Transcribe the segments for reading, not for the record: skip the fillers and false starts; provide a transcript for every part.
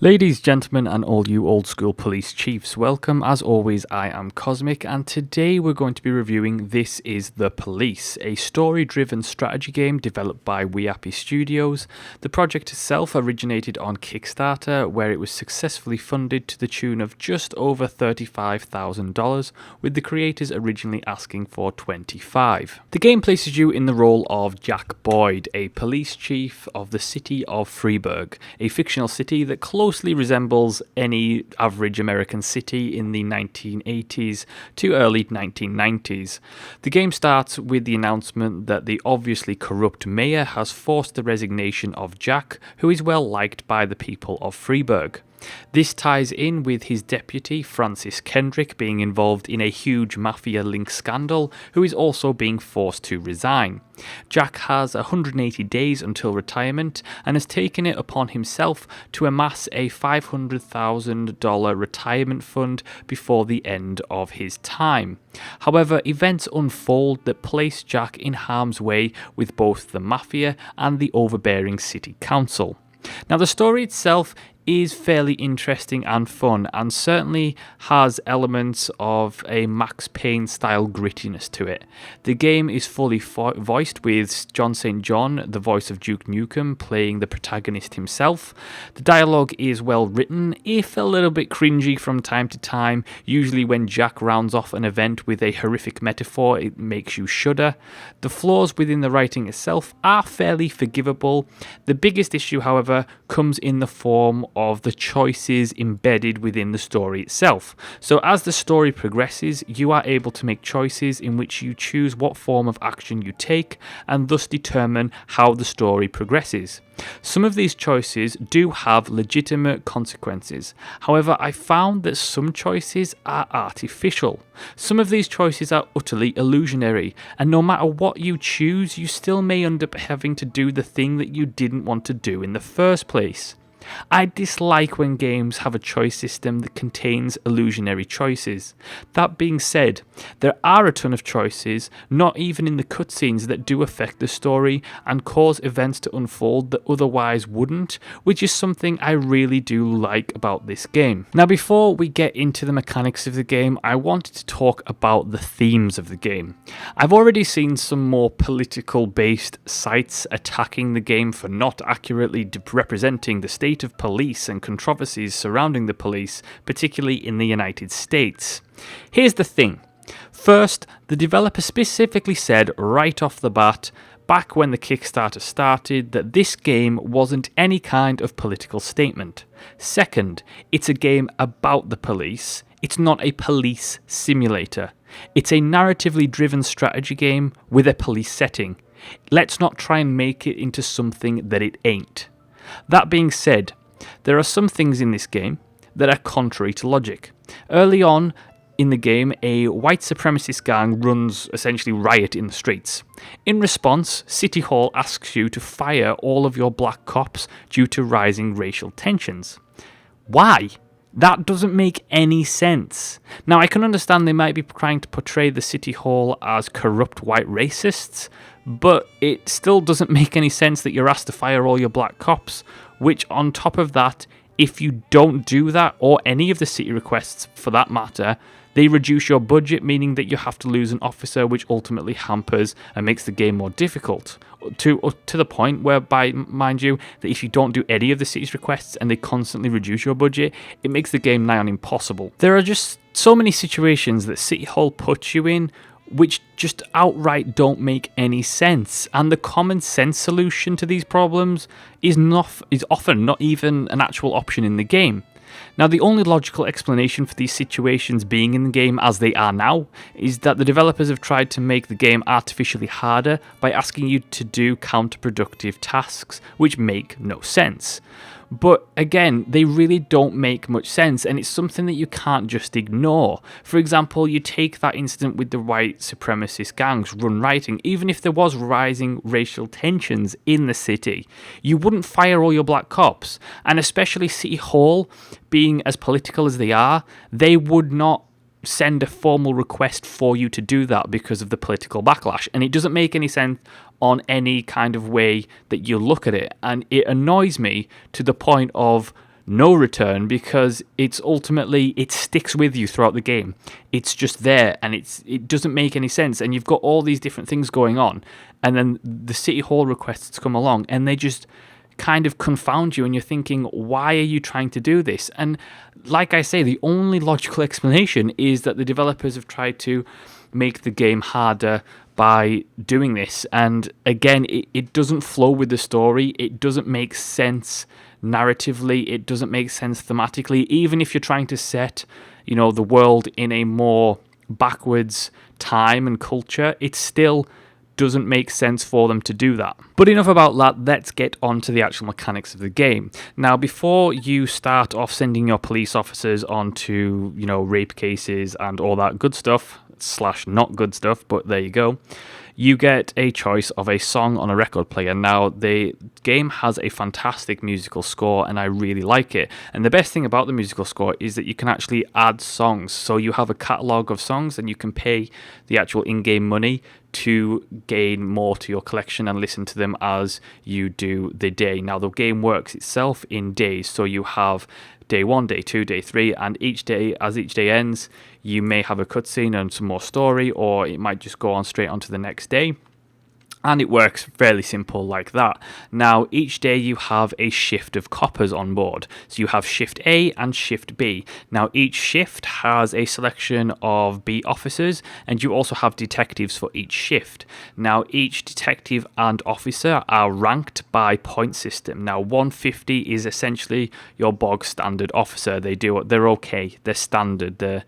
Ladies, gentlemen, and all you old school police chiefs, welcome. As always, I am Cosmic, and today we're going to be reviewing This Is the Police, a story-driven strategy game developed by We Happy Studios. The project itself originated on Kickstarter, where it was successfully funded to the tune of just over $35,000, with the creators originally asking for $25,000. The game places you in the role of Jack Boyd, a police chief of the city of Freiburg, a fictional city that closely resembles any average American city in the 1980s to early 1990s. The game starts with the announcement that the obviously corrupt mayor has forced the resignation of Jack, who is well liked by the people of Freiburg. This ties in with his deputy, Francis Kendrick, being involved in a huge mafia-linked scandal, who is also being forced to resign. Jack has 180 days until retirement and has taken it upon himself to amass a $500,000 retirement fund before the end of his time. However, events unfold that place Jack in harm's way with both the mafia and the overbearing city council. Now, the story itself is fairly interesting and fun, and certainly has elements of a Max Payne style grittiness to it. The game is fully voiced with John St. John, the voice of Duke Nukem, playing the protagonist himself. The dialogue is well written, if a little bit cringy from time to time. Usually when Jack rounds off an event with a horrific metaphor, it makes you shudder. The flaws within the writing itself are fairly forgivable. The biggest issue, however, comes in the form of the choices embedded within the story itself. So as the story progresses, you are able to make choices in which you choose what form of action you take, and thus determine how the story progresses. Some of these choices do have legitimate consequences. However, I found that some choices are artificial. Some of these choices are utterly illusionary, and no matter what you choose, you still may end up having to do the thing that you didn't want to do in the first place. I dislike when games have a choice system that contains illusionary choices. That being said, there are a ton of choices, not even in the cutscenes, that do affect the story and cause events to unfold that otherwise wouldn't, which is something I really do like about this game. Now, before we get into the mechanics of the game, I wanted to talk about the themes of the game. I've already seen some more political-based sites attacking the game for not accurately representing the state of police and controversies surrounding the police, particularly in the United States. Here's the thing. First, the developer specifically said right off the bat, back when the Kickstarter started, that this game wasn't any kind of political statement. Second, it's a game about the police. It's not a police simulator. It's a narratively driven strategy game with a police setting. Let's not try and make it into something that it ain't. That being said, there are some things in this game that are contrary to logic. Early on in the game, a white supremacist gang runs essentially riot in the streets. In response, City Hall asks you to fire all of your black cops due to rising racial tensions. Why? That doesn't make any sense. Now, I can understand they might be trying to portray the City Hall as corrupt white racists, but it still doesn't make any sense that you're asked to fire all your black cops, which on top of that, if you don't do that, or any of the city requests for that matter, they reduce your budget, meaning that you have to lose an officer, which ultimately hampers and makes the game more difficult. To the point whereby, mind you, that if you don't do any of the city's requests and they constantly reduce your budget, it makes the game nigh on impossible. There are just so many situations that City Hall puts you in which just outright don't make any sense, and the common sense solution to these problems is often not even an actual option in the game. Now, the only logical explanation for these situations being in the game as they are now is that the developers have tried to make the game artificially harder by asking you to do counterproductive tasks, which make no sense. But again, they really don't make much sense, and it's something that you can't just ignore. For example, you take that incident with the white supremacist gangs run rioting. Even if there was rising racial tensions in the city, you wouldn't fire all your black cops, and especially City Hall, being as political as they are, they would not send a formal request for you to do that because of the political backlash, and it doesn't make any sense on any kind of way that you look at it, and it annoys me to the point of no return, because it's ultimately, it sticks with you throughout the game. It's just there, and it doesn't make any sense, and you've got all these different things going on, and then the City Hall requests come along, and they just kind of confound you, and you're thinking, why are you trying to do this? And like I say, the only logical explanation is that the developers have tried to make the game harder by doing this. And again, it doesn't flow with the story. It doesn't make sense narratively. It doesn't make sense thematically. Even if you're trying to set, the world in a more backwards time and culture, it still doesn't make sense for them to do that. But enough about that, let's get on to the actual mechanics of the game. Now, before you start off sending your police officers on to, rape cases and all that good stuff, / not good stuff, but there you go, you get a choice of a song on a record player. Now, the game has a fantastic musical score, and I really like it. And the best thing about the musical score is that you can actually add songs. So you have a catalogue of songs, and you can pay the actual in-game money to gain more to your collection and listen to them as you do the day. Now, the game works itself in days, so you have day 1, day 2, day 3, and each day, as each day ends, you may have a cutscene and some more story, or it might just go on straight on to the next day. And it works fairly simple like that. Now, each day you have a shift of coppers on board. So you have shift A and shift B. Now, each shift has a selection of B officers, and you also have detectives for each shift. Now, each detective and officer are ranked by point system. Now, 150 is essentially your bog standard officer. They're okay. They're standard. They're,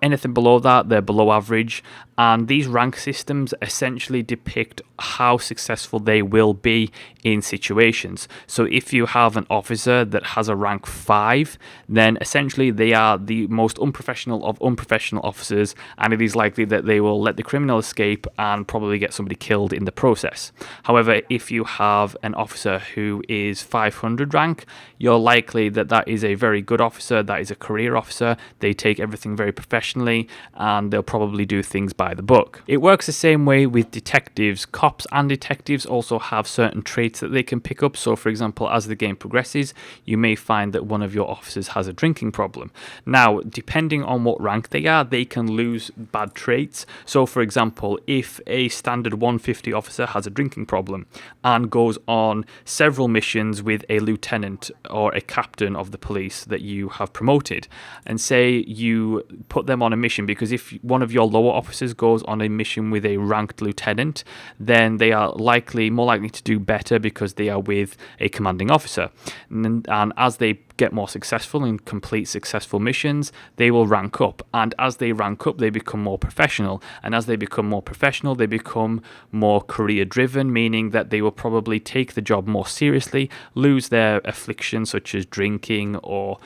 anything below that, they're below average. And these rank systems essentially depict how successful they will be in situations. So if you have an officer that has a rank 5, then essentially they are the most unprofessional of unprofessional officers, and it is likely that they will let the criminal escape and probably get somebody killed in the process. However, if you have an officer who is 500 rank, you're likely that is a very good officer, that is a career officer. They take everything very professionally, and they'll probably do things by the book. It works the same way with detectives. Cops and detectives also have certain traits that they can pick up. So, for example, as the game progresses, you may find that one of your officers has a drinking problem. Now, depending on what rank they are, they can lose bad traits. So, for example, if a standard 150 officer has a drinking problem and goes on several missions with a lieutenant or a captain of the police that you have promoted, and say you put them on a mission, because if one of your lower officers goes on a mission with a ranked lieutenant, then they are more likely to do better because they are with a commanding officer. And as they get more successful and complete successful missions, they will rank up. And as they rank up, they become more professional. And as they become more professional, they become more career driven, meaning that they will probably take the job more seriously, lose their afflictions such as drinking or,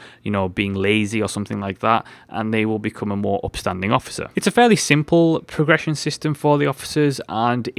being lazy or something like that, and they will become a more upstanding officer. It's a fairly simple progression system for the officers, and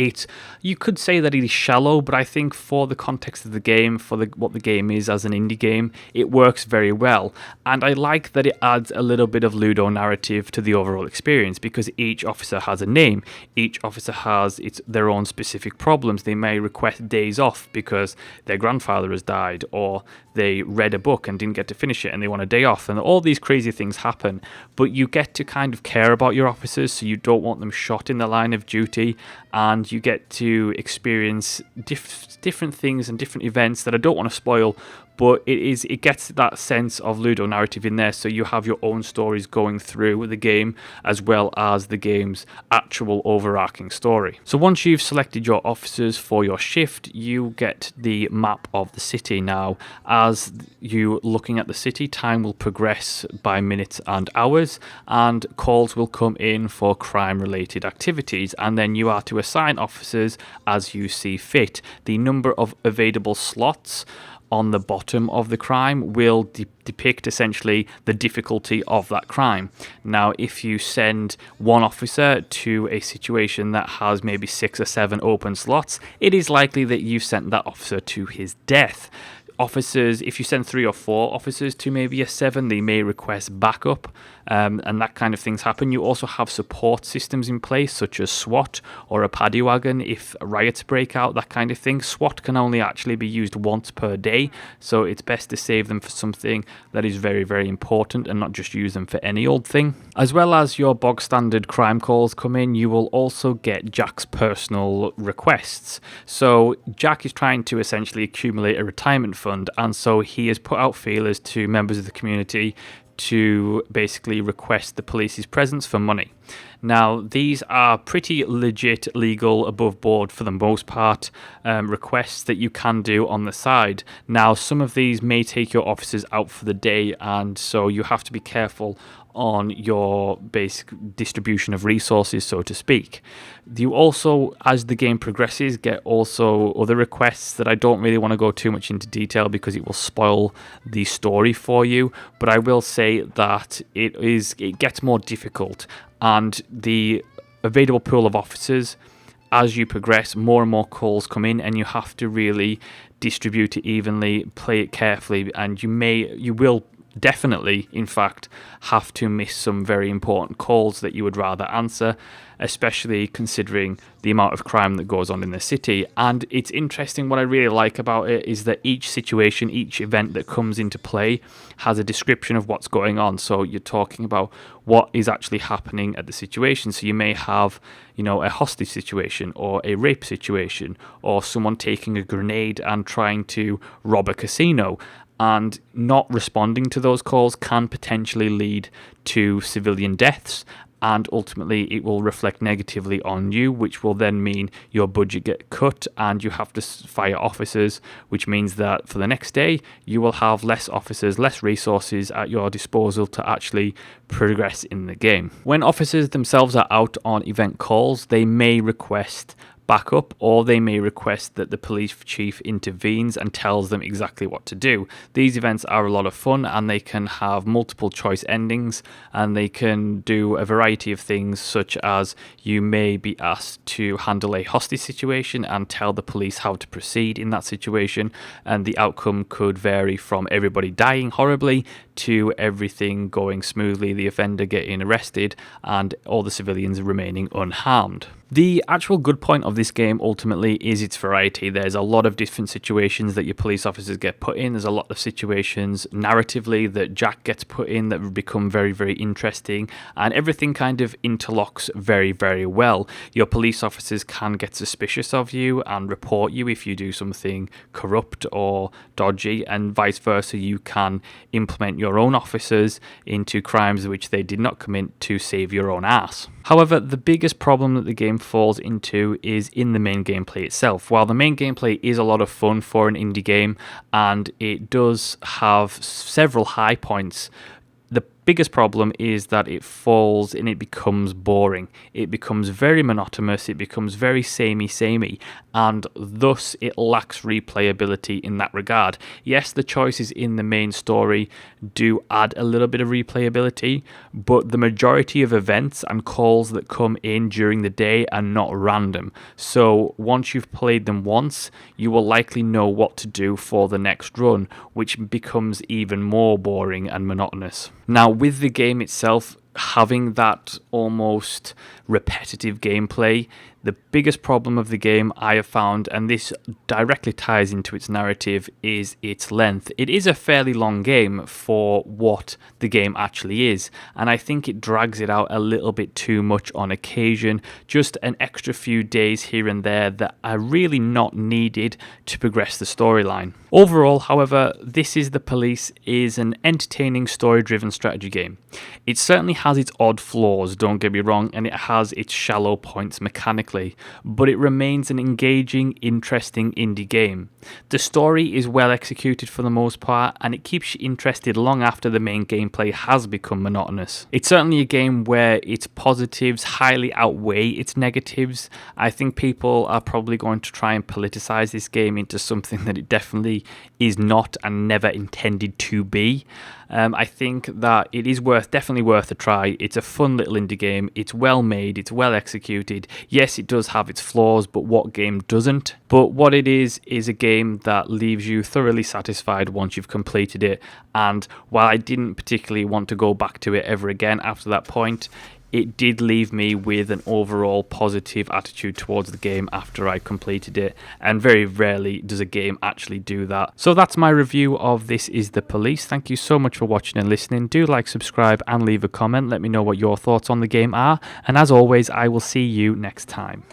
you could say that it is shallow, but I think for the context of the game, for what the game is as an indie game, it works very well. And I like that it adds a little bit of Ludo narrative to the overall experience, because each officer has a name. Each officer has their own specific problems. They may request days off because their grandfather has died, or they read a book and didn't get to finish it and they want a day off, and all these crazy things happen. But you get to kind of care about your officers, so you don't want them shot in the line of duty, and you get to experience different things and different events that I don't want to spoil, but it gets that sense of Ludo narrative in there, so you have your own stories going through the game as well as the game's actual overarching story. So once you've selected your officers for your shift, you get the map of the city. Now, as you looking at the city, time will progress by minutes and hours, and calls will come in for crime-related activities, and then you are to assign officers as you see fit. The number of available slots on the bottom of the crime will depict essentially the difficulty of that crime. Now, if you send one officer to a situation that has maybe 6 or 7 open slots, it is likely that you sent that officer to his death. Officers, if you send 3 or 4 officers to maybe a 7, they may request backup and that kind of things happen. You also have support systems in place, such as SWAT or a paddy wagon if riots break out, that kind of thing. SWAT can only actually be used once per day, so it's best to save them for something that is very, very important and not just use them for any old thing. As well as your bog standard crime calls come in, you will also get Jack's personal requests. So Jack is trying to essentially accumulate a retirement fund, and so he has put out feelers to members of the community to basically request the police's presence for money. Now, these are pretty legit, legal, above board for the most part, requests that you can do on the side. Now, some of these may take your officers out for the day, and so you have to be careful on your basic distribution of resources, so to speak. You also, as the game progresses, get also other requests that I don't really want to go too much into detail because it will spoil the story for you, but I will say that it gets more difficult, and the available pool of officers, as you progress, more and more calls come in, and you have to really distribute it evenly, play it carefully, and you will definitely, in fact, have to miss some very important calls that you would rather answer, especially considering the amount of crime that goes on in the city. And it's interesting, what I really like about it is that each situation, each event that comes into play has a description of what's going on. So you're talking about what is actually happening at the situation. So you may have, a hostage situation or a rape situation or someone taking a grenade and trying to rob a casino. And not responding to those calls can potentially lead to civilian deaths, and ultimately it will reflect negatively on you, which will then mean your budget get cut and you have to fire officers, which means that for the next day you will have less officers, less resources at your disposal to actually progress in the game. When officers themselves are out on event calls, they may request backup, or they may request that the police chief intervenes and tells them exactly what to do. These events are a lot of fun, and they can have multiple choice endings, and they can do a variety of things, such as you may be asked to handle a hostage situation and tell the police how to proceed in that situation, and the outcome could vary from everybody dying horribly to everything going smoothly, the offender getting arrested and all the civilians remaining unharmed. The actual good point of this game ultimately is its variety. There's a lot of different situations that your police officers get put in. There's a lot of situations narratively that Jack gets put in that become very, very interesting, and everything kind of interlocks very, very well. Your police officers can get suspicious of you and report you if you do something corrupt or dodgy, and vice versa. You can implement your own officers into crimes which they did not commit to save your own ass. However, the biggest problem that the game falls into is in the main gameplay itself. While the main gameplay is a lot of fun for an indie game, and it does have several high points, the biggest problem is that it falls and it becomes boring. It becomes very monotonous, it becomes very samey, and thus it lacks replayability in that regard. Yes, the choices in the main story do add a little bit of replayability, but the majority of events and calls that come in during the day are not random. So once you've played them once, you will likely know what to do for the next run, which becomes even more boring and monotonous. Now, with the game itself having that almost repetitive gameplay, the biggest problem of the game I have found, and this directly ties into its narrative, is its length. It is a fairly long game for what the game actually is, and I think it drags it out a little bit too much on occasion, just an extra few days here and there that are really not needed to progress the storyline. Overall, however, This Is the Police is an entertaining story-driven strategy game. It certainly has its odd flaws, don't get me wrong, and it has its shallow points mechanically, but it remains an engaging, interesting indie game. The story is well executed for the most part, and it keeps you interested long after the main gameplay has become monotonous. It's certainly a game where its positives highly outweigh its negatives. I think people are probably going to try and politicize this game into something that it definitely is not and never intended to be. I think that it is definitely worth a try. It's a fun little indie game. It's well made. It's well executed. Yes, yes, it does have its flaws, but what game doesn't? But what it is a game that leaves you thoroughly satisfied once you've completed it. And while I didn't particularly want to go back to it ever again after that point, it did leave me with an overall positive attitude towards the game after I completed it, and very rarely does a game actually do that. So that's my review of This Is the Police. Thank you so much for watching and listening. Do like, subscribe, and leave a comment. Let me know what your thoughts on the game are, and as always, I will see you next time.